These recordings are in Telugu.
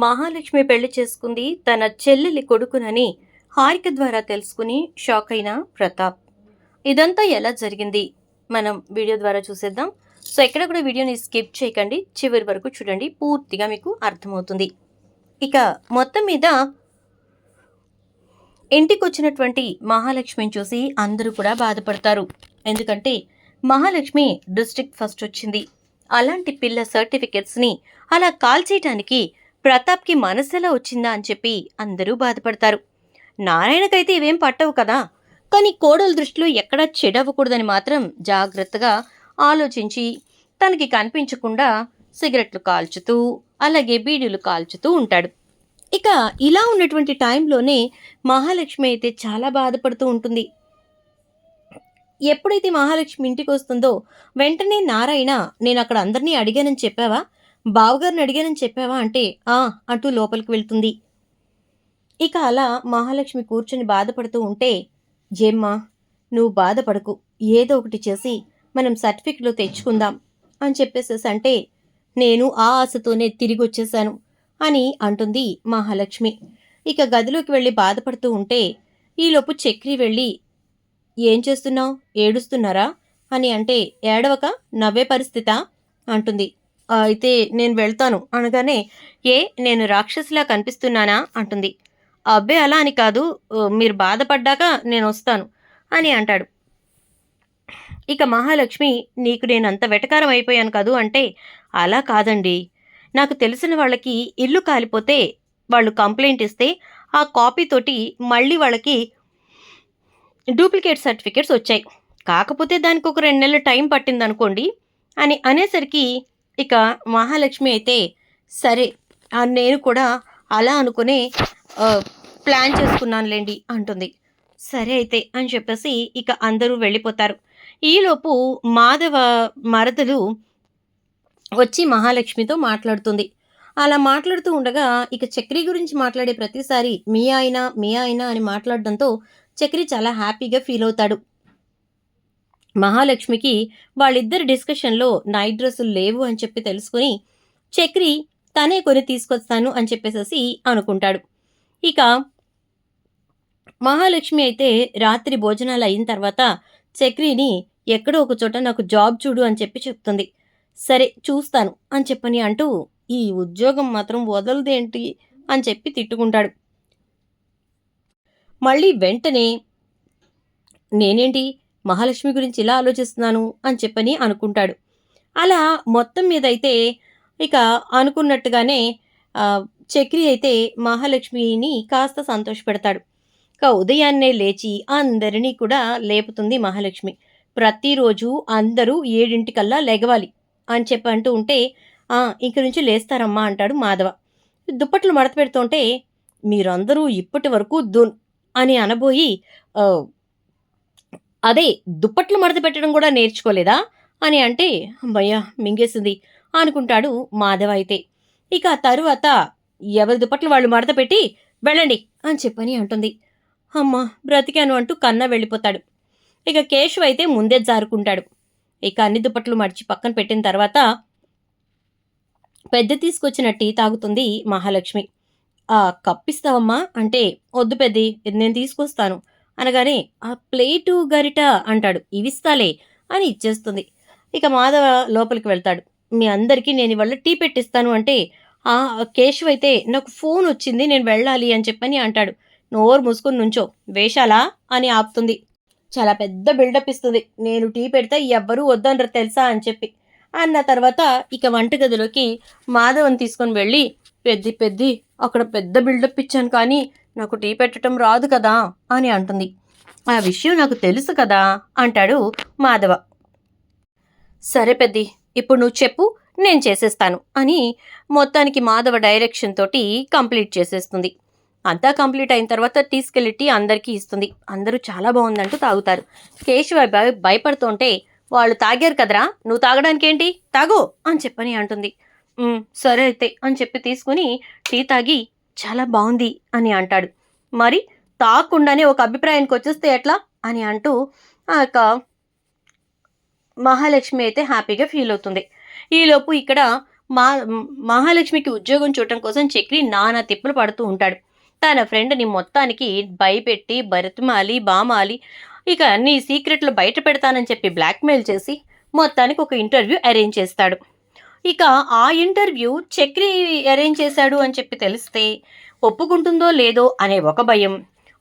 మహాలక్ష్మి పెళ్లి చేసుకుంది తన చెల్లెలి కొడుకునని హారిక ద్వారా తెలుసుకుని షాక్ అయిన ప్రతాప్. ఇదంతా ఎలా జరిగింది మనం వీడియో ద్వారా చూసేద్దాం. సో ఎక్కడ కూడా వీడియోని స్కిప్ చేయకండి, చివరి వరకు చూడండి, పూర్తిగా మీకు అర్థమవుతుంది. ఇక మొత్తం మీద ఇంటికి వచ్చినటువంటి మహాలక్ష్మిని చూసి అందరూ కూడా బాధపడతారు. ఎందుకంటే మహాలక్ష్మి డిస్ట్రిక్ట్ ఫస్ట్ వచ్చింది. అలాంటి పిల్ల సర్టిఫికెట్స్ని అలా కాల్ చేయడానికి ప్రతాప్కి మనసెలా వచ్చిందా అని చెప్పి అందరూ బాధపడతారు. నారాయణకైతే ఇవేం పట్టవు కదా, కానీ కోడల దృష్టిలో ఎక్కడా చెడవ్వకూడదని మాత్రం జాగ్రత్తగా ఆలోచించి తనకి కనిపించకుండా సిగరెట్లు కాల్చుతూ అలాగే బీడీలు కాల్చుతూ ఉంటాడు. ఇక ఇలా ఉన్నటువంటి టైంలోనే మహాలక్ష్మి అయితే చాలా బాధపడుతూ ఉంటుంది. ఎప్పుడైతే మహాలక్ష్మి ఇంటికి వస్తుందో వెంటనే నారాయణ, నేను అక్కడ అందరినీ అడిగానని చెప్పావా, బావగారిని అడిగానని చెప్పావా అంటే అంటూ లోపలికి వెళ్తుంది. ఇక అలా మహాలక్ష్మి కూర్చొని బాధపడుతూ ఉంటే, జేమ్మా నువ్వు బాధపడకు, ఏదో ఒకటి చేసి మనం సర్టిఫికెట్లు తెచ్చుకుందాం అని చెప్పేసేసి అంటే, నేను ఆ ఆశతోనే తిరిగి వచ్చేసాను అని అంటుంది మహాలక్ష్మి. ఇక గదిలోకి వెళ్ళి బాధపడుతూ ఉంటే ఈలోపు చక్రి వెళ్ళి, ఏం చేస్తున్నావు, ఏడుస్తున్నారా అని అంటే, ఏడవక నవ్వే పరిస్థితా అంటుంది. అయితే నేను వెళ్తాను అనగానే, ఏ నేను రాక్షసిలా కనిపిస్తున్నానా అంటుంది. అబ్బే అలా అని కాదు, మీరు బాధపడ్డాక నేను వస్తాను అని అంటాడు. ఇక మహాలక్ష్మి, నీకు నేను అంత వెటకారం అయిపోయాను కాదు అంటే, అలా కాదండి, నాకు తెలిసిన వాళ్ళకి ఇల్లు కాలిపోతే వాళ్ళు కంప్లైంట్ ఇస్తే ఆ కాపీతోటి మళ్ళీ వాళ్ళకి డూప్లికేట్ సర్టిఫికేట్స్ వచ్చాయి. కాకపోతే దానికి ఒక 2 నెలలు టైం పట్టింది అనుకోండి అని అనేసరికి ఇక మహాలక్ష్మి అయితే, సరే నేను కూడా అలా అనుకునే ప్లాన్ చేసుకున్నానులేండి అంటుంది. సరే అయితే అని చెప్పేసి ఇక అందరూ వెళ్ళిపోతారు. ఈలోపు మాధవ మరదలు వచ్చి మహాలక్ష్మితో మాట్లాడుతుంది. అలా మాట్లాడుతూ ఉండగా ఇక చక్రి గురించి మాట్లాడే ప్రతిసారి మీ ఆయన అని మాట్లాడడంతో చక్రి చాలా హ్యాపీగా ఫీల్ అవుతాడు. మహాలక్ష్మికి వాళ్ళిద్దరి డిస్కషన్లో నైట్ డ్రెస్సులు లేవు అని చెప్పి తెలుసుకుని చక్రి తనే కొని తీసుకొస్తాను అని చెప్పేసేసి అనుకుంటాడు. ఇక మహాలక్ష్మి అయితే రాత్రి భోజనాలు అయిన తర్వాత చక్రిని ఎక్కడో ఒక చోట నాకు జాబ్ చూడు అని చెప్పి చెప్తుంది. సరే చూస్తాను అని చెప్పని అంటూ, ఈ ఉద్యోగం మాత్రం వదలదేంటి అని చెప్పి తిట్టుకుంటాడు. మళ్ళీ వెంటనే, నేనేంటి మహాలక్ష్మి గురించి ఇలా ఆలోచిస్తున్నాను అని చెప్పని అనుకుంటాడు. అలా మొత్తం మీద అయితే ఇక అనుకున్నట్టుగానే చక్రి అయితే మహాలక్ష్మిని కాస్త సంతోషపెడతాడు. ఇక ఉదయాన్నే లేచి అందరినీ కూడా లేపుతుంది మహాలక్ష్మి. ప్రతిరోజు అందరూ 7 లెగవాలి అని చెప్పి అంటూ ఉంటే, ఇంక నుంచి లేస్తారమ్మా అంటాడు మాధవ. దుప్పట్లు మడత పెడుతుంటే, మీరందరూ ఇప్పటి వరకు అని అనబోయి, అదే దుప్పట్లు మడత పెట్టడం కూడా నేర్చుకోలేదా అని అంటే, అమ్మయ్య మింగేసింది అనుకుంటాడు మాధవ అయితే. ఇక తరువాత ఎవరి దుప్పట్లు వాళ్ళు మడత పెట్టి వెళ్ళండి అని చెప్పని అంటుంది. అమ్మ బ్రతికాను అంటూ కన్నా వెళ్ళిపోతాడు. ఇక కేశవ్ అయితే ముందే జారుకుంటాడు. ఇక అన్ని దుప్పట్లు మడిచి పక్కన పెట్టిన తర్వాత పెద్ద తీసుకొచ్చిన టీ తాగుతుంది మహాలక్ష్మి. కప్పిస్తావమ్మా అంటే, వద్దు పెద్ది, ఇది నేను తీసుకొస్తాను అనగానే, ఆ ప్లేటు గరిట అంటాడు. ఇవిస్తాలే అని ఇచ్చేస్తుంది. ఇక మాధవ లోపలికి వెళ్తాడు. మీ అందరికీ నేను ఇవాళ టీ పెట్టిస్తాను అంటే, కేశవ్ అయితే నాకు ఫోన్ వచ్చింది నేను వెళ్ళాలి అని చెప్పని అంటాడు. నోరు మూసుకొని నుంచో, వేషాలా అని ఆపుతుంది. చాలా పెద్ద బిల్డప్ ఇస్తుంది. నేను టీ పెడితే ఎవ్వరూ వద్దనరు తెలుసా అని చెప్పి అన్న తర్వాత ఇక వంటగదిలోకి మాధవన్ తీసుకొని వెళ్ళి, పెద్ది అక్కడ పెద్ద బిల్డప్ ఇచ్చాను కానీ నాకు టీ పెట్టడం రాదు కదా అని అంటుంది. ఆ విషయం నాకు తెలుసు కదా అంటాడు మాధవ. సరే పెద్ది, ఇప్పుడు నువ్వు చెప్పు, నేను చేసేస్తాను అని మొత్తానికి మాధవ డైరెక్షన్ తోటి కంప్లీట్ చేసేస్తుంది. అంతా కంప్లీట్ అయిన తర్వాత తీసుకెళ్ళి టీ అందరికీ ఇస్తుంది. అందరూ చాలా బాగుందంటూ తాగుతారు. కేశవ భయపడుతుంటే, వాళ్ళు తాగారు కదరా, నువ్వు తాగడానికి ఏంటి, తాగు అని చెప్పని అంటుంది. సరే అయితే అని చెప్పి తీసుకుని టీ తాగి చాలా బాగుంది అని అంటాడు. మరి తాగకుండానే ఒక అభిప్రాయానికి వచ్చేస్తే ఎట్లా అని అంటూ మహాలక్ష్మి అయితే హ్యాపీగా ఫీల్ అవుతుంది. ఈలోపు ఇక్కడ మా మహాలక్ష్మికి ఉద్యోగం చూడటం కోసం చక్రి నానా తిప్పులు పడుతూ ఉంటాడు. తన ఫ్రెండ్‌ని మొత్తానికి భయపెట్టి, బతిమాలి, బామాలి, ఇక నీ సీక్రెట్లు బయట పెడతానని చెప్పి బ్లాక్‌మెయిల్ చేసి, మొత్తానికి ఒక ఇంటర్వ్యూ అరేంజ్ చేస్తాడు. ఇక ఆ ఇంటర్వ్యూ చక్రి అరేంజ్ చేశాడు అని చెప్పి తెలిస్తే, ఒప్పుకుంటుందో లేదో అనే ఒక భయం,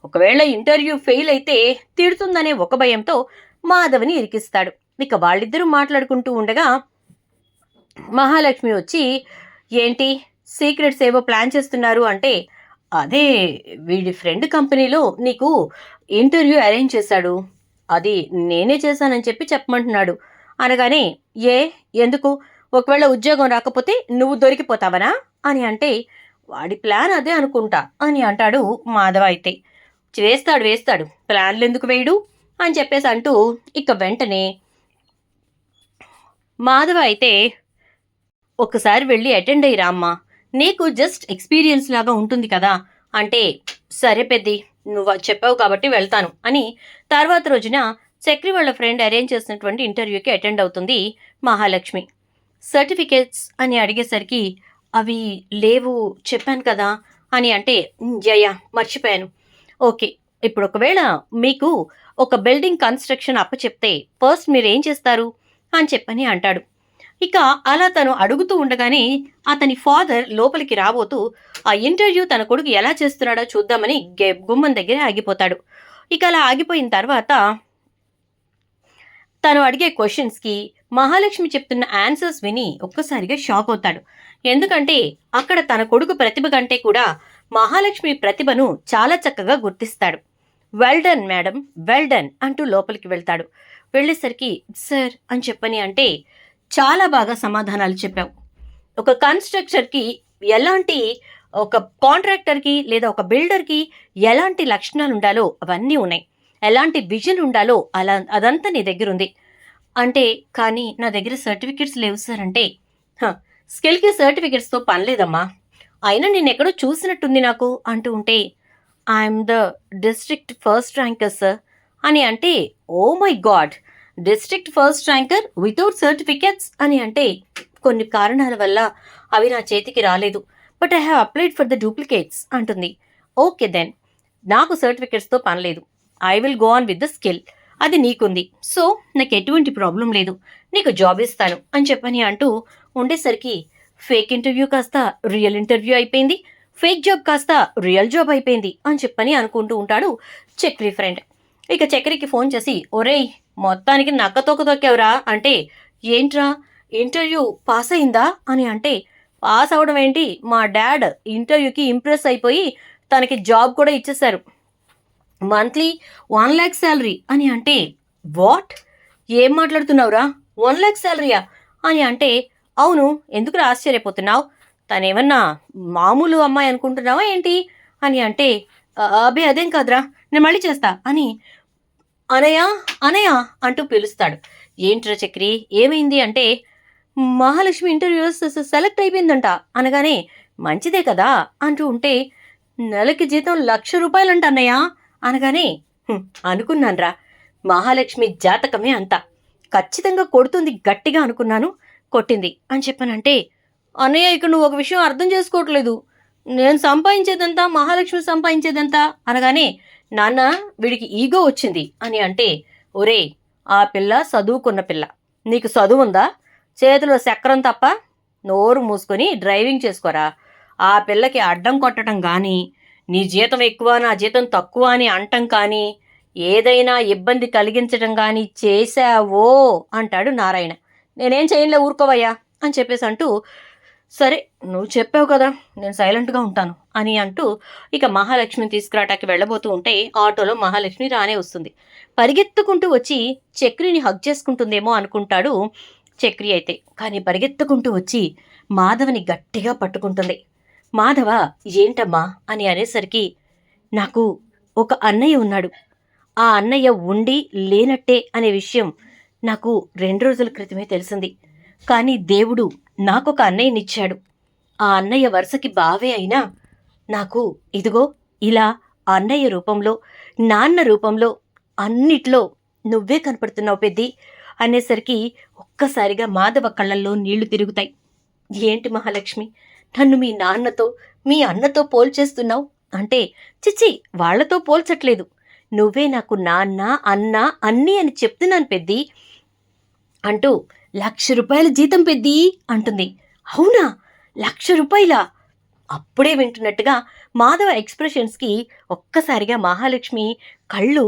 ఒకవేళ ఇంటర్వ్యూ ఫెయిల్ అయితే తిడుతుందనే ఒక భయంతో మాధవ్‌ని ఇరికిస్తాడు. ఇక వాళ్ళిద్దరూ మాట్లాడుకుంటూ ఉండగా మహాలక్ష్మి వచ్చి, ఏంటి సీక్రెట్స్ ఏవో ప్లాన్ చేస్తున్నారు అంటే, అదే వీడి ఫ్రెండ్ కంపెనీలో నీకు ఇంటర్వ్యూ అరేంజ్ చేశాడు. అది నేనే చేశానని చెప్పి చెప్పమంటున్నాడు. అనగానే, ఏ ఎందుకు? ఒకవేళ ఉద్యోగం రాకపోతే నువ్వు దొరికిపోతావనా? అని అంటే, వాడి ప్లాన్ అదే అనుకుంటా అని అంటాడు మాధవ అయితే. వేస్తాడు వేస్తాడు, ప్లాన్లు ఎందుకు వేయడు అని చెప్పేసి అంటూ ఇక వెంటనే మాధవ అయితే, ఒక్కసారి వెళ్ళి అటెండ్ అయ్యి రామ్మా, నీకు జస్ట్ ఎక్స్పీరియన్స్ లాగా ఉంటుంది కదా అంటే, సరే పెద్ది నువ్వు చెప్పావు కాబట్టి వెళ్తాను అని తర్వాత రోజున చక్రి వాళ్ళ ఫ్రెండ్ అరేంజ్ చేసినటువంటి ఇంటర్వ్యూకి అటెండ్ అవుతుంది మహాలక్ష్మి. సర్టిఫికేట్స్ అని అడిగేసరికి, అవి లేవు చెప్పాను కదా అని అంటే, జయ మర్చిపోయాను. ఓకే, ఇప్పుడు ఒకవేళ మీకు ఒక బిల్డింగ్ కన్స్ట్రక్షన్ అప్పచెప్తే ఫస్ట్ మీరు ఏం చేస్తారు అని చెప్పని అంటాడు. ఇక అలా తను అడుగుతూ ఉండగానే అతని ఫాదర్ లోపలికి రాబోతూ ఆ ఇంటర్వ్యూ తన కొడుకు ఎలా చేస్తున్నాడో చూద్దామని గుమ్మం దగ్గర ఆగిపోతాడు. ఇక అలా ఆగిపోయిన తర్వాత తను అడిగే క్వశ్చన్స్కి మహాలక్ష్మి చెప్తున్న ఆన్సర్స్ విని ఒక్కసారిగా షాక్ అవుతాడు. ఎందుకంటే అక్కడ తన కొడుకు ప్రతిభ కంటే కూడా మహాలక్ష్మి ప్రతిభను చాలా చక్కగా గుర్తిస్తాడు. Well done madam, well done అంటూ లోపలికి వెళ్తాడు. వెళ్ళేసరికి సార్ అని చెప్పని అంటే, చాలా బాగా సమాధానాలు చెప్పావు. ఒక కన్స్ట్రక్టర్కి ఎలాంటి, ఒక కాంట్రాక్టర్కి లేదా ఒక బిల్డర్కి ఎలాంటి లక్షణాలు ఉండాలో అవన్నీ ఉన్నాయి. ఎలాంటి విజన్ ఉండాలో అదంతా నీ దగ్గర ఉంది అంటే, కానీ నా దగ్గర సర్టిఫికెట్స్ లేవు సార్ అంటే, స్కిల్కి సర్టిఫికెట్స్తో పని లేదమ్మా, అయినా నేను ఎక్కడో చూసినట్టుంది నాకు అంటూ ఉంటే, I'm the district first ranker sir అని అంటే, oh my God, district first ranker without certificates అని అంటే, కొన్ని కారణాల వల్ల అవి నా చేతికి రాలేదు, but I have applied for the duplicates అంటుంది. ఓకే దెన్, నాకు సర్టిఫికెట్స్తో పని లేదు, I will go on with the skill, అది నీకుంది, సో నాకు ఎటువంటి ప్రాబ్లం లేదు, నీకు జాబ్ ఇస్తాను అని చెప్పని అంటూ ఉండేసరికి ఫేక్ ఇంటర్వ్యూ కాస్త రియల్ ఇంటర్వ్యూ అయిపోయింది, ఫేక్ జాబ్ కాస్త రియల్ జాబ్ అయిపోయింది అని చెప్పని అనుకుంటూ ఉంటాడు చక్రి ఫ్రెండ్. ఇక చక్రికి ఫోన్ చేసి, ఒరేయ్ మొత్తానికి నక్కతోక తొక్కావురా అంటే, ఏంట్రా ఇంటర్వ్యూ పాస్ అయిందా అని అంటే, పాస్ అవడం ఏంటి, మా డాడ్ ఇంటర్వ్యూకి ఇంప్రెస్ అయిపోయి తనకి జాబ్ కూడా ఇచ్చేశారు, మంత్లీ 1 lakh శాలరీ అని అంటే, వాట్, ఏం మాట్లాడుతున్నావురా, 1 lakh శాలరీయా అని అంటే, అవును ఎందుకు ఆశ్చర్యపోతున్నావు, తనేమన్నా మామూలు అమ్మాయి అనుకుంటున్నావా ఏంటి అని అంటే, అబే అదేం కాదురా, నేను మళ్ళీ చేస్తా అని అనయ్య అనయ్య అంటూ పిలుస్తాడు. ఏంట్రా చక్రి ఏమైంది అంటే, మహాలక్ష్మి ఇంటర్వ్యూ సెలెక్ట్ అయిపోయిందంట అనగానే, మంచిదే కదా అంటూ ఉంటే, నెలకి జీతం 1,00,000 రూపాయలంట అన్నయ్య అనగానే, అనుకున్నాన్రా, మహాలక్ష్మి జాతకమే అంత, ఖచ్చితంగా కొడుతుంది గట్టిగా అనుకున్నాను, కొట్టింది అని చెప్పానంటే, అన్నయ్య ఇక్కడ నువ్వు ఒక విషయం అర్థం చేసుకోవట్లేదు, నేను సంపాదించేదంతా మహాలక్ష్మి సంపాదించేదంతా అనగానే, నాన్న వీడికి ఈగో వచ్చింది అని అంటే, ఒరే ఆ పిల్ల చదువుకున్న పిల్ల, నీకు చదువు ఉందా, చేతిలో చక్రం తప్ప, నోరు మూసుకొని డ్రైవింగ్ చేసుకోరా, ఆ పిల్లకి అడ్డం కొట్టడం కానీ, నీ జీతం ఎక్కువ నా జీతం తక్కువ అని అంటం కానీ, ఏదైనా ఇబ్బంది కలిగించడం కానీ చేశావో అంటాడు నారాయణ. నేనేం చేయలే ఊరుకోవయ్యా అని చెప్పేసి అంటూ, సరే నువ్వు చెప్పావు కదా నేను సైలెంట్గా ఉంటాను అని అంటూ ఇక మహాలక్ష్మిని తీసుకురావటానికి వెళ్ళబోతూ ఉంటే ఆటోలో మహాలక్ష్మి రానే వస్తుంది. పరిగెత్తుకుంటూ వచ్చి చక్రిని హగ్ చేసుకుంటుందేమో అనుకుంటాడు చక్రి అయితే, కానీ పరిగెత్తుకుంటూ వచ్చి మాధవని గట్టిగా పట్టుకుంటుంది. మాధవ ఏంటమ్మా అని అనేసరికి, నాకు ఒక అన్నయ్య ఉన్నాడు, ఆ అన్నయ్య ఉండి లేనట్టే అనే విషయం నాకు 2 రోజుల క్రితమే తెలిసింది, కానీ దేవుడు నాకొక అన్నయ్యనిచ్చాడు, ఆ అన్నయ్య వరుసకి బావే అయినా నాకు ఇదిగో ఇలా అన్నయ్య రూపంలో, నాన్న రూపంలో, అన్నిట్లో నువ్వే కనపడుతున్నావు పెద్ది అనేసరికి ఒక్కసారిగా మాధవ కళ్ళల్లో నీళ్లు తిరుగుతాయి. ఏంటి మహాలక్ష్మి, నన్ను మీ నాన్నతో మీ అన్నతో పోల్చేస్తున్నావు అంటే, చిచ్చి, వాళ్లతో పోల్చట్లేదు. నువ్వే నాకు నాన్న, అన్న, అన్నీ అని చెప్తున్నాను పెద్ది అంటూ, ₹1,00,000 జీతం పెద్దీ అంటుంది. అవునా, ₹1,00,000? అప్పుడే వింటున్నట్టుగా మాధవ ఎక్స్ప్రెషన్స్కి ఒక్కసారిగా మహాలక్ష్మి కళ్ళు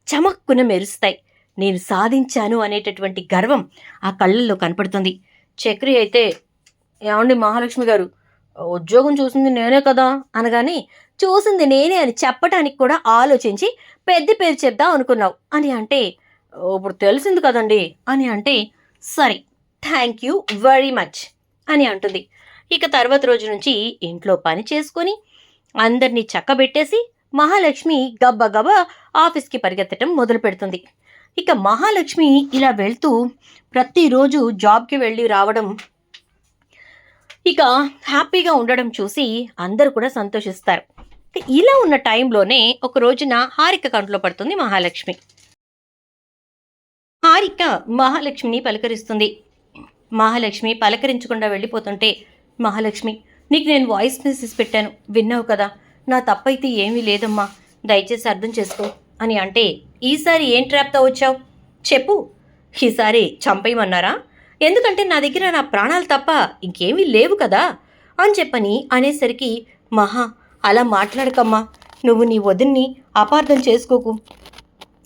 చమక్కున మెరుస్తాయి. నేను సాధించాను అనేటటువంటి గర్వం ఆ కళ్ళల్లో కనపడుతుంది. చక్రి అయితే, ఏమండి మహాలక్ష్మి గారు, ఉద్యోగం చూసింది నేనే కదా అనగానే, చూసింది నేనే అని చెప్పటానికి కూడా ఆలోచించి పెద్ద పేరు చెప్దాం అనుకున్నావు అని అంటే, ఇప్పుడు తెలిసింది కదండి అని అంటే, సరే, థ్యాంక్ యూ వెరీ మచ్ అని అంటుంది. ఇక తర్వాత రోజు నుంచి ఇంట్లో పని చేసుకొని అందరినీ చక్కబెట్టేసి మహాలక్ష్మి గబ్బగబా ఆఫీస్కి పరిగెత్తడం మొదలు పెడుతుంది. ఇక మహాలక్ష్మి ఇలా వెళ్తూ ప్రతిరోజు జాబ్కి వెళ్ళి రావడం, ఇక హ్యాపీగా ఉండడం చూసి అందరూ కూడా సంతోషిస్తారు. ఇలా ఉన్న టైంలోనే ఒక రోజున హారిక కంట్లో పడుతుంది మహాలక్ష్మి. హారిక మహాలక్ష్మిని పలకరిస్తుంది. మహాలక్ష్మి పలకరించకుండా వెళ్ళిపోతుంటే, మహాలక్ష్మి, నీకు నేను వాయిస్ మెసేజ్ పెట్టాను, విన్నావు కదా, నా తప్పైతే ఏమీ లేదమ్మా, దయచేసి అర్థం చేసుకో అని అంటే, ఈసారి ఏం ట్రాప్తో వచ్చావు చెప్పు, ఈసారి చంపేయమన్నారా? ఎందుకంటే నా దగ్గర నా ప్రాణాలు తప్ప ఇంకేమీ లేవు కదా అని చెప్పని అనేసరికి, మహా, అలా మాట్లాడకమ్మా, నువ్వు నీ వదిన్ని అపార్థం చేసుకోకు,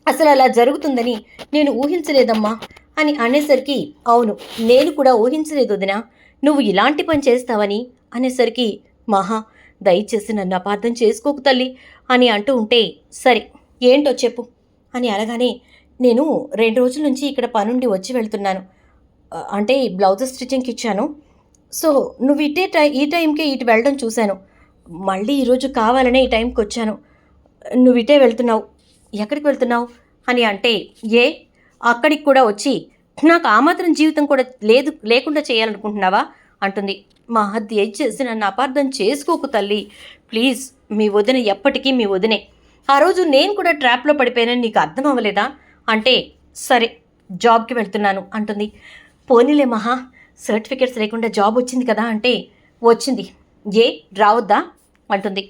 అసలు అలా జరుగుతుందని నేను ఊహించలేదమ్మా అని అనేసరికి, అవును, నేను కూడా ఊహించలేదు వదినా, నువ్వు ఇలాంటి పని చేస్తావని అనేసరికి, మహా, దయచేసి నన్ను అపార్థం చేసుకోకు తల్లి అని అంటూ ఉంటే, సరే ఏంటో చెప్పు అని అనగానే, నేను 2 రోజుల నుంచి ఇక్కడ పనుండి వచ్చి వెళ్తున్నాను, అంటే బ్లౌజెస్ స్టిచ్చింగ్కి ఇచ్చాను, సో నువ్వు ఈ టైంకే ఇటు వెళ్ళడం చూశాను, మళ్ళీ ఈరోజు కావాలనే ఈ టైంకి వచ్చాను, నువ్వు ఇటే వెళ్తున్నావు, ఎక్కడికి వెళ్తున్నావు అని అంటే, అక్కడికి కూడా వచ్చి నాకు ఆ మాత్రం జీవితం కూడా లేకుండా చేయాలనుకుంటున్నావా అంటుంది. మా దయచేసి నన్ను అపార్థం చేసుకోకు తల్లి, ప్లీజ్, మీ వదిన ఎప్పటికీ మీ వదినే, ఆ రోజు నేను కూడా ట్రాప్లో పడిపోయానని నీకు అర్థం అవ్వలేదా అంటే, సరే జాబ్కి వెళ్తున్నాను అంటుంది. పోనీలే మహా, సర్టిఫికెట్స్ లేకుండా జాబ్ వచ్చింది కదా అంటే, వచ్చింది, రావద్దా అంటుంది.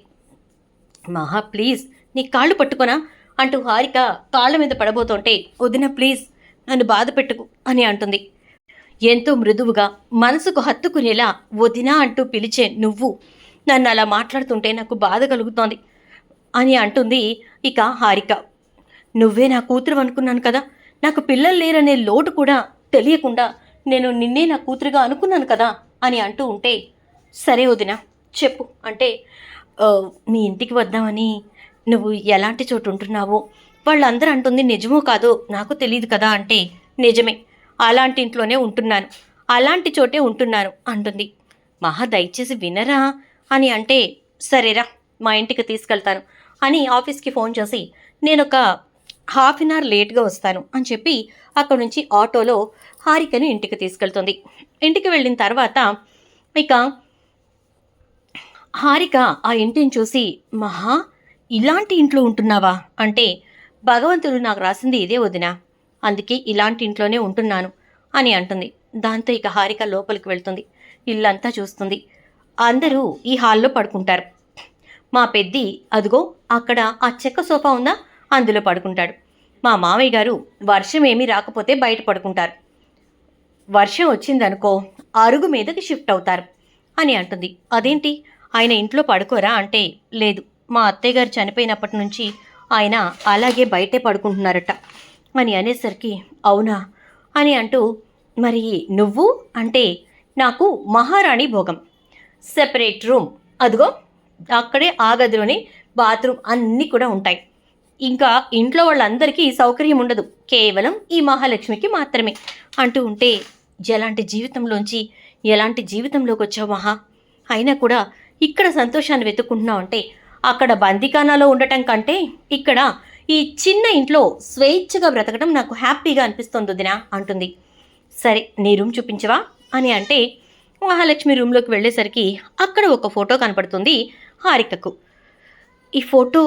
మహా, ప్లీజ్, నీ కాళ్ళు పట్టుకోనా అంటూ హారిక కాళ్ళ మీద పడబోతుంటే, వదిన ప్లీజ్ నన్ను బాధ పెట్టుకు అని అంటుంది. ఎంతో మృదువుగా మనసుకు హత్తుకునేలా వదినా అంటూ పిలిచే నువ్వు నన్ను అలా మాట్లాడుతుంటే నాకు బాధ కలుగుతోంది అని అంటుంది. ఇక హారిక, నువ్వే నా కూతురు అనుకున్నాను కదా, నాకు పిల్లలు లేరనే లోటు కూడా తెలియకుండా నేను నిన్నే నా కూతురుగా అనుకున్నాను కదా అని అంటూ ఉంటే, సరే వదినా చెప్పు అంటే, మీ ఇంటికి వద్దామని, నువ్వు ఎలాంటి చోటు ఉంటున్నావో వాళ్ళందరూ అంటుంది నిజమో కాదో నాకు తెలియదు కదా అంటే, నిజమే, అలాంటి ఇంట్లోనే ఉంటున్నాను, అలాంటి చోటే ఉంటున్నాను అంటుంది. మహా, దయచేసి వినరా అని అంటే, సరేరా మా ఇంటికి తీసుకెళ్తాను అని ఆఫీస్కి ఫోన్ చేసి, నేను ఒక ½ అన్ అవర్ లేట్గా వస్తాను అని చెప్పి అక్కడ నుంచి ఆటోలో హారికని ఇంటికి తీసుకెళ్తుంది. ఇంటికి వెళ్ళిన తర్వాత ఇక హారిక ఆ ఇంటిని చూసి, మహా, ఇలాంటి ఇంట్లో ఉంటున్నావా అంటే, భగవంతుడు నాకు రాసింది ఇదే వదినా, అందుకే ఇలాంటి ఇంట్లోనే ఉంటున్నాను అని అంటుంది. దాంతో ఇక హారిక లోపలికి వెళ్తుంది. ఇల్లంతా చూస్తుంది. అందరూ ఈ హాల్లో పడుకుంటారు. మా పెద్ది అదిగో అక్కడ ఆ చెక్క సోఫా ఉందా, అందులో పడుకుంటాడు. మా మామయ్య గారు వర్షం ఏమీ రాకపోతే బయట పడుకుంటారు, వర్షం వచ్చిందనుకో అరుగు మీదకి షిఫ్ట్ అవుతారు అని అంటుంది. అదేంటి, ఆయన ఇంట్లో పడుకోరా అంటే, లేదు, మా అత్తయ్య గారు చనిపోయినప్పటి నుంచి ఆయన అలాగే బయటే పడుకుంటున్నారట అని అనేసరికి, అవునా అని అంటూ, మరి నువ్వు అంటే, నాకు మహారాణి భోగం, సెపరేట్ రూమ్, అదిగో అక్కడే ఆ గదిలోనే బాత్రూమ్ అన్నీ కూడా ఉంటాయి, ఇంకా ఇంట్లో వాళ్ళందరికీ సౌకర్యం ఉండదు, కేవలం ఈ మహాలక్ష్మికి మాత్రమే అంటూ ఉంటే, ఎలాంటి జీవితంలోకి వచ్చావు మహా, అయినా కూడా ఇక్కడ సంతోషాన్ని వెతుక్కుంటున్నావు అంటే, అక్కడ బందికానాలో ఉండటం కంటే ఇక్కడ ఈ చిన్న ఇంట్లో స్వేచ్ఛగా బ్రతకడం నాకు హ్యాపీగా అనిపిస్తుంది వదినా అంటుంది. సరే నీ రూమ్ చూపించవా అని అంటే, మహాలక్ష్మి రూమ్లోకి వెళ్ళేసరికి అక్కడ ఒక ఫోటో కనపడుతుంది హారికకు. ఈ ఫోటో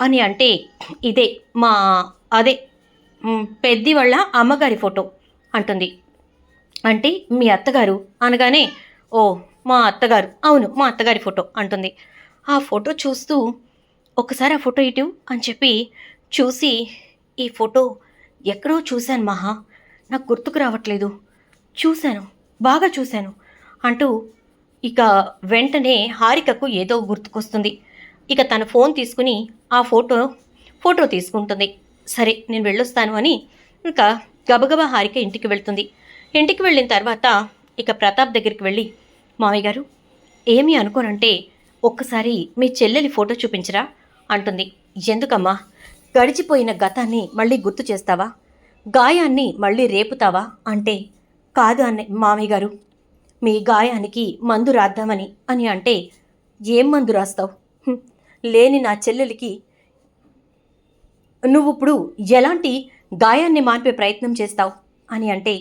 అని అంటే, ఇదే అదే పెద్ది వాళ్ళ అమ్మగారి ఫోటో అంటుంది. అంటే మీ అత్తగారు అనగానే, ఓ మా అత్తగారు, అవును మా అత్తగారి ఫోటో అంటుంది. ఆ ఫోటో చూస్తూ ఒక్కసారి ఆ ఫోటో ఇటు అని చెప్పి చూసి, ఈ ఫోటో ఎక్కడో చూశాను మహా, నాకు గుర్తుకు రావట్లేదు, చూశాను, బాగా చూశాను అంటూ ఇక వెంటనే హారికకు ఏదో గుర్తుకొస్తుంది. ఇక తన ఫోన్ తీసుకుని ఆ ఫోటో తీసుకుంటుంది. సరే నేను వెళ్ళొస్తాను అని ఇంకా గబగబా హారిక ఇంటికి వెళ్తుంది. ఇంటికి వెళ్ళిన తర్వాత ఇక ప్రతాప్ దగ్గరికి వెళ్ళి, మామయ్య గారు ఏమీ అనుకోనంటే ఒక్కసారి మీ చెల్లెలి ఫోటో చూపించరా అంటుంది. ఎందుకమ్మా, గడిచిపోయిన గతాన్ని మళ్ళీ గుర్తు చేస్తావా, గాయాన్ని మళ్ళీ రేపుతావా అంటే, కాదు మామయ్య గారు, మీ గాయానికి మందు రాద్దామని అని అంటే, ఏం మందు రాస్తావు, లేని నా చెల్లెలికి నువ్విప్పుడు ఎలాంటి గాయాన్ని మాన్పే ప్రయత్నం చేస్తావు అని అంటే,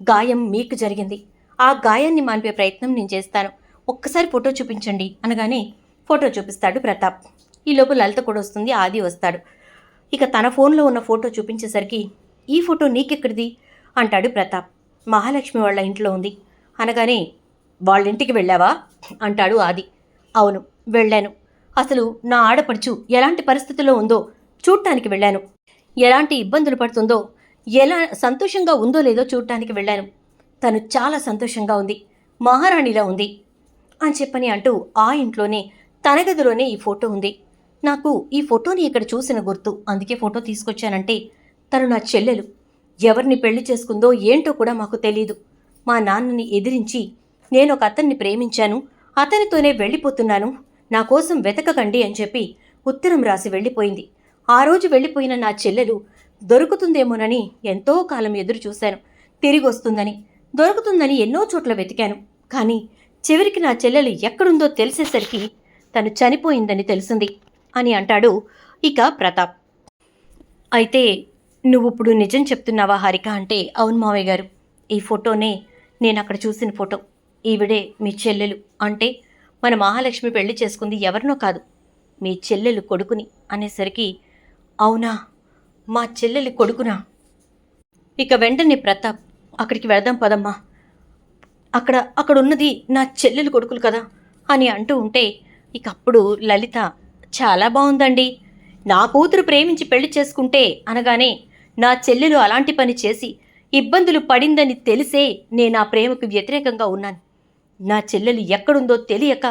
గాయం మీకు జరిగింది, ఆ గాయాన్ని మాన్పే ప్రయత్నం నేను చేస్తాను, ఒక్కసారి ఫోటో చూపించండి అనగానే ఫోటో చూపిస్తాడు ప్రతాప్. ఈలోపు లలిత కూడా వస్తుంది, ఆది వస్తాడు. ఇక తన ఫోన్లో ఉన్న ఫోటో చూపించేసరికి, ఈ ఫోటో నీకెక్కడిది అంటాడు ప్రతాప్. మహాలక్ష్మి వాళ్ళ ఇంట్లో ఉంది అనగానే, వాళ్ళ ఇంటికి వెళ్ళావా అంటాడు ఆది. అవును వెళ్ళాను, అసలు నా ఆడపడుచు ఎలాంటి పరిస్థితుల్లో ఉందో చూడటానికి వెళ్ళాను, ఎలాంటి ఇబ్బందులు పడుతుందో, ఎలా సంతోషంగా ఉందో లేదో చూడటానికి వెళ్ళాను, తను చాలా సంతోషంగా ఉంది, మహారాణిలా ఉంది అని చెప్పని అంటూ ఆ ఇంట్లోనే తన గదిలోనే ఈ ఫోటో ఉంది, నాకు ఈ ఫోటోని ఇక్కడ చూసిన గుర్తు, అందుకే ఫోటో తీసుకొచ్చానంటే, తను నా చెల్లెలు, ఎవరిని పెళ్లి చేసుకుందో ఏంటో కూడా మాకు తెలీదు, మా నాన్నని ఎదిరించి నేను ఒక అతన్ని ప్రేమించాను, అతనితోనే వెళ్ళిపోతున్నాను, నా కోసం వెతకకండి అని చెప్పి ఉత్తరం రాసి వెళ్ళిపోయింది. ఆ రోజు వెళ్ళిపోయిన నా చెల్లెలు దొరుకుతుందేమోనని ఎంతో కాలం ఎదురు చూశాను, తిరిగి వస్తుందని, దొరుకుతుందని ఎన్నో చోట్ల వెతికాను, కానీ చివరికి నా చెల్లెలు ఎక్కడుందో తెలిసేసరికి తను చనిపోయిందని తెలిసింది అని అంటాడు ఇక ప్రతాప్. అయితే నువ్విప్పుడు నిజం చెప్తున్నావా హారిక అంటే, అవును మావయ్య గారు, ఈ ఫోటోనే నేను అక్కడ చూసిన ఫోటో, ఈవిడే మీ చెల్లెలు అంటే, మన మహాలక్ష్మి పెళ్లి చేసుకుంది ఎవరినో కాదు, మీ చెల్లెలు కొడుకుని అనేసరికి, అవునా, మా చెల్లెలి కొడుకునా, ఇక వెంటనే ప్రతాప్, అక్కడికి వెళదాం పదమ్మా, అక్కడ ఉన్నది నా చెల్లెలు కొడుకులు కదా అని అంటూ ఉంటే, ఇక అప్పుడు లలిత, చాలా బాగుందండి, నా కూతురు ప్రేమించి పెళ్లి చేసుకుంటే అనగానే నా చెల్లెలు అలాంటి పని చేసి ఇబ్బందులు పడిందని తెలిసే నేను ఆ ప్రేమకు వ్యతిరేకంగా ఉన్నాను, నా చెల్లెలు ఎక్కడుందో తెలియక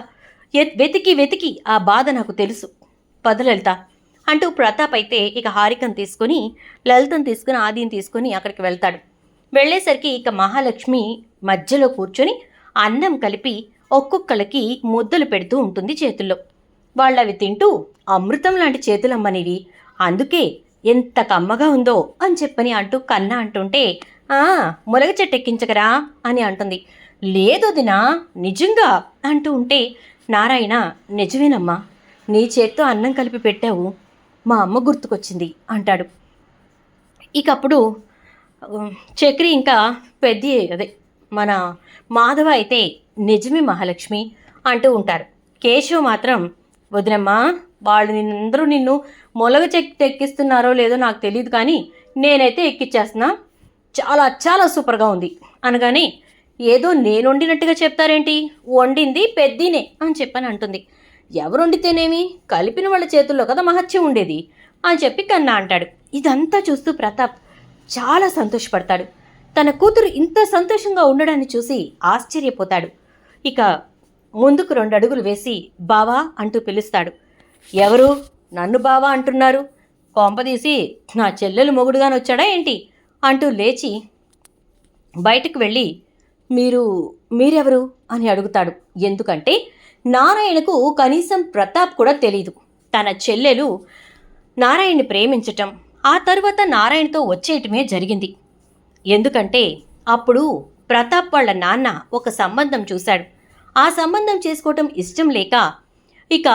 వెతికి ఆ బాధ నాకు తెలుసు, పద లలిత అంటూ ప్రతాప్ అయితే ఇక హారికను తీసుకొని, లలితను తీసుకుని, ఆదిని తీసుకొని అక్కడికి వెళ్తాడు. వెళ్ళేసరికి ఇక మహాలక్ష్మి మధ్యలో కూర్చొని అన్నం కలిపి ఒక్కొక్కళ్ళకి ముద్దలు పెడుతూ ఉంటుంది చేతుల్లో. వాళ్ళవి తింటూ, అమృతం లాంటి చేతులమ్మనివి, అందుకే ఎంత కమ్మగా ఉందో అని చెప్పని అంటూ కన్నా అంటుంటే, ములగ చెట్టు ఎక్కించకరా అని అంటుంది. లేదు దినా, నిజంగా అంటూ ఉంటే, నారాయణ, నిజమేనమ్మా, నీ చేత్తో అన్నం కలిపి పెట్టావు, మా అమ్మ గుర్తుకొచ్చింది అంటాడు. ఇక అప్పుడు చక్రి ఇంకా అదే మన మాధవ అయితే, నిజమే మహాలక్ష్మి అంటూ ఉంటారు. కేశవ్ మాత్రం, వదినమ్మా, వాళ్ళు అందరూ నిన్ను మొలగ చెట్టు ఎక్కిస్తున్నారో లేదో నాకు తెలియదు, కానీ నేనైతే ఎక్కిచ్చేస్తున్నా, చాలా చాలా సూపర్గా ఉంది అనగానే, ఏదో నేను వండినట్టుగా చెప్తారేంటి, వండింది పెద్దీనే అని చెప్పని అంటుంది. ఎవరు వండితేనేమి, కలిపిన వాళ్ళ చేతుల్లో కదా మహత్యం ఉండేది అని చెప్పి కన్నా అంటాడు. ఇదంతా చూస్తూ ప్రతాప్ చాలా సంతోషపడతాడు. తన కూతురు ఇంత సంతోషంగా ఉండడాన్ని చూసి ఆశ్చర్యపోతాడు. ఇక ముందుకు 2 అడుగులు వేసి, బావా అంటూ పిలుస్తాడు. ఎవరు నన్ను బావా అంటున్నారు, కొంపదీసి నా చెల్లెలు మొగుడుగానొచ్చాడా ఏంటి అంటూ లేచి బయటకు వెళ్ళి, మీరెవరు అని అడుగుతాడు. ఎందుకంటే నారాయణకు కనీసం ప్రతాప్ కూడా తెలీదు. తన చెల్లెలు నారాయణ్ని ప్రేమించటం, ఆ తర్వాత నారాయణతో వచ్చేయటమే జరిగింది. ఎందుకంటే అప్పుడు ప్రతాప్ వాళ్ళ నాన్న ఒక సంబంధం చూశాడు. ఆ సంబంధం చేసుకోవటం ఇష్టం లేక ఇక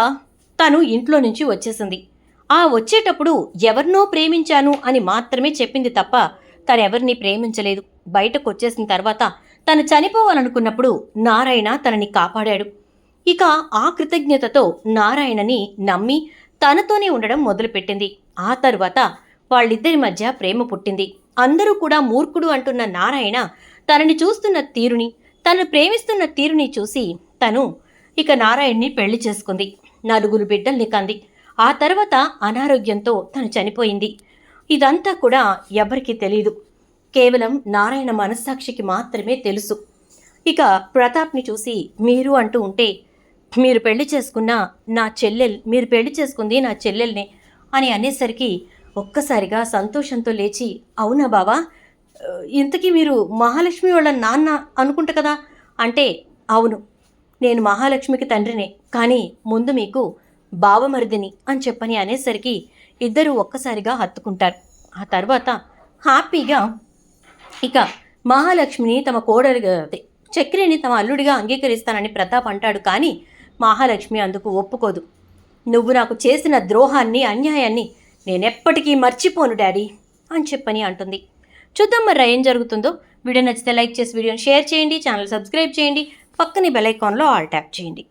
తను ఇంట్లో నుంచి వచ్చేసింది. ఆ వచ్చేటప్పుడు ఎవరినో ప్రేమించాను అని మాత్రమే చెప్పింది తప్ప తనెవరిని ప్రేమించలేదు. బయటకు వచ్చేసిన తర్వాత తను చనిపోవాలనుకున్నప్పుడు నారాయణ తనని కాపాడాడు. ఇక ఆ కృతజ్ఞతతో నారాయణని నమ్మి తనతోనే ఉండడం మొదలుపెట్టింది. ఆ తరువాత వాళ్ళిద్దరి మధ్య ప్రేమ పుట్టింది. అందరూ కూడా మూర్ఖుడు అంటున్న నారాయణ తనని చూస్తున్న తీరుని, తనను ప్రేమిస్తున్న తీరుని చూసి తను ఇక నారాయణ్ని పెళ్లి చేసుకుంది. 4 బిడ్డల్ని కంది. ఆ తర్వాత అనారోగ్యంతో తను చనిపోయింది. ఇదంతా కూడా ఎవరికీ తెలీదు. కేవలం నారాయణ మనస్సాక్షికి మాత్రమే తెలుసు. ఇక ప్రతాప్ని చూసి మీరు అంటూ ఉంటే, మీరు పెళ్లి చేసుకుంది నా చెల్లెల్నే అని అనేసరికి ఒక్కసారిగా సంతోషంతో లేచి, అవునా బావా, ఇంతకీ మీరు మహాలక్ష్మి వాళ్ళ నాన్న అనుకుంటా కదా అంటే, అవును, నేను మహాలక్ష్మికి తండ్రినే, కానీ ముందు మీకు బావమరిదిని అని చెప్పని అనేసరికి ఇద్దరూ ఒక్కసారిగా హత్తుకుంటారు. ఆ తర్వాత హ్యాపీగా ఇక మహాలక్ష్మిని తమ కోడలిగా చక్రిని తమ అల్లుడిగా అంగీకరిస్తానని ప్రతాప్ అంటాడు. కానీ మహాలక్ష్మి అందుకు ఒప్పుకోదు. నువ్వు నాకు చేసిన ద్రోహాన్ని, అన్యాయాన్ని నేనెప్పటికీ మర్చిపోను డాడీ అని చెప్పని అంటుంది. చూద్దాం మరి ఏం జరుగుతుందో. వీడియో నచ్చితే లైక్ చేసి వీడియోని షేర్ చేయండి, ఛానల్ సబ్స్క్రైబ్ చేయండి, పక్కనే బెల్ ఐకాన్లో ఆల్ ట్యాప్ చేయండి.